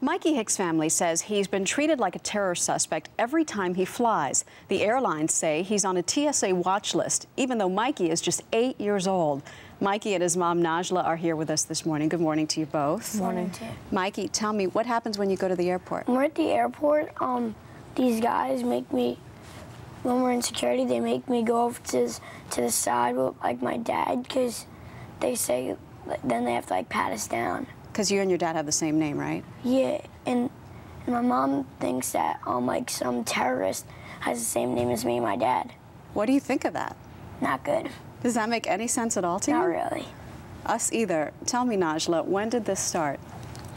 Mikey Hicks' family says he's been treated like a terror suspect every time he flies. The airlines say he's on a TSA watch list, even though Mikey is just 8 years old. Mikey and his mom, Nahjlah, are here with us this morning. Good morning to you both. Good morning. Mikey, tell me, what happens when you go to the airport? When we're at the airport, these guys make me, when we're in security, they make me go over to the side with, like, my dad, because they say, then they have to, like, pat us down. Because you and your dad have the same name, right? Yeah, and my mom thinks that, like, some terrorist has the same name as me and my dad. What do you think of that? Not good. Does that make any sense at all to you? Not really. Us either. Tell me, Nahjlah, when did this start?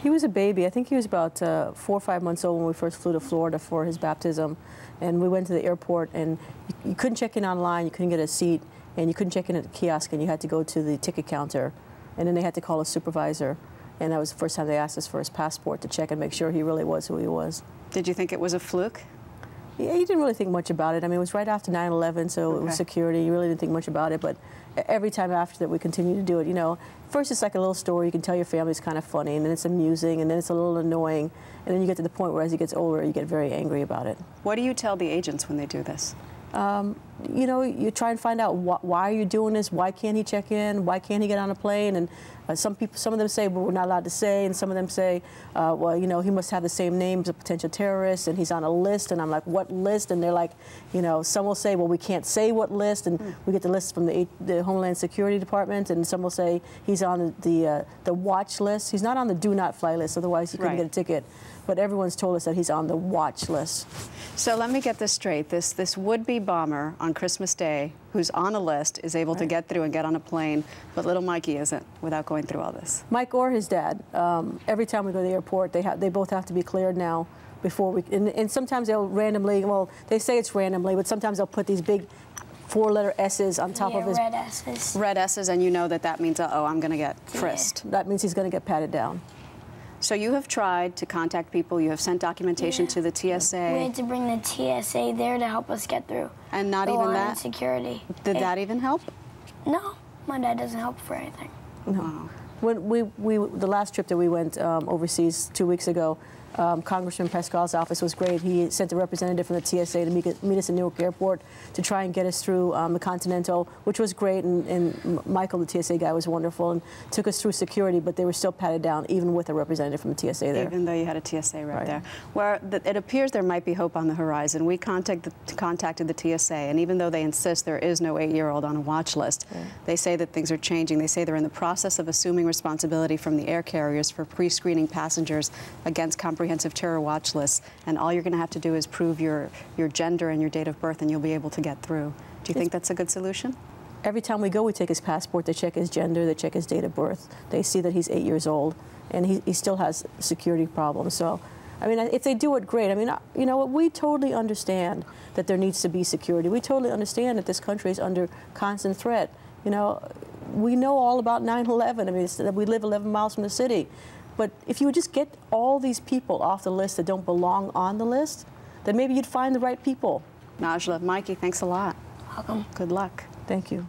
He was a baby. I think he was about 4 or 5 months old when we first flew to Florida for his baptism. And we went to the airport, and you couldn't check in online, you couldn't get a seat, and you couldn't check in at the kiosk, and you had to go to the ticket counter. And then they had to call a supervisor. And that was the first time they asked us for his passport to check and make sure he really was who he was. Did you think it was a fluke? Yeah, you didn't really think much about it. I mean, it was right after 9/11, so it was security. You really didn't think much about it. But every time after that, we continued to do it. You know, first it's like a little story you can tell your family. It's kind of funny, and then it's amusing, and then it's a little annoying. And then you get to the point where as he gets older, you get very angry about it. What do you tell the agents when they do this? You know, you try and find out why are you doing this? Why can't he check in? Why can't he get on a plane? And some of them say, well, we're not allowed to say, and some of them say, well, you know, he must have the same name as a potential terrorist, and he's on a list. And I'm like, what list? And they're like, you know, some will say, well, we can't say what list, and we get the list from the Homeland Security Department, and some will say he's on the watch list. He's not on the do not fly list, otherwise he couldn't get a ticket. But everyone's told us that he's on the watch list. So let me get this straight. This would-be bomber on Christmas Day who's on a list is able to get through and get on a plane, but little Mikey isn't without going through all this. Mike or his dad, every time we go to the airport, they both have to be cleared now before we, and sometimes they'll randomly, well, they say it's randomly, but sometimes they'll put these big 4-letter S's on top of his... red S's. Red S's, and you know that means, uh-oh, I'm going to get frisked. That means he's going to get patted down. So you have tried to contact people, you have sent documentation to the TSA. We had to bring the TSA there to help us get through. And not even that? Security. Did that even help? No, my dad doesn't help for anything. No. Wow. When the last trip that we went overseas 2 weeks ago, Congressman Pascal's office was great. He sent a representative from the TSA to meet us in Newark Airport to try and get us through the Continental, which was great. And Michael, the TSA guy, was wonderful and took us through security, but they were still patted down, even with a representative from the TSA there. Even though you had a TSA right there. Where it appears there might be hope on the horizon. We contacted the TSA, and even though they insist there is no 8-year-old on a watch list, they say that things are changing. They say they're in the process of assuming responsibility from the air carriers for pre-screening passengers against comprehensive terror watch lists, and all you're going to have to do is prove your gender and your date of birth, and you'll be able to get through. Do you think that's a good solution? Every time we go, we take his passport, they check his gender, they check his date of birth. They see that he's 8 years old, and he still has security problems. So, I mean, if they do it, great. I mean, you know, we totally understand that there needs to be security. We totally understand that this country is under constant threat. You know, we know all about 9/11. I mean, we live 11 miles from the city. But if you would just get all these people off the list that don't belong on the list, then maybe you'd find the right people. Nahjlah, Mikey, thanks a lot. Welcome. Good luck. Thank you.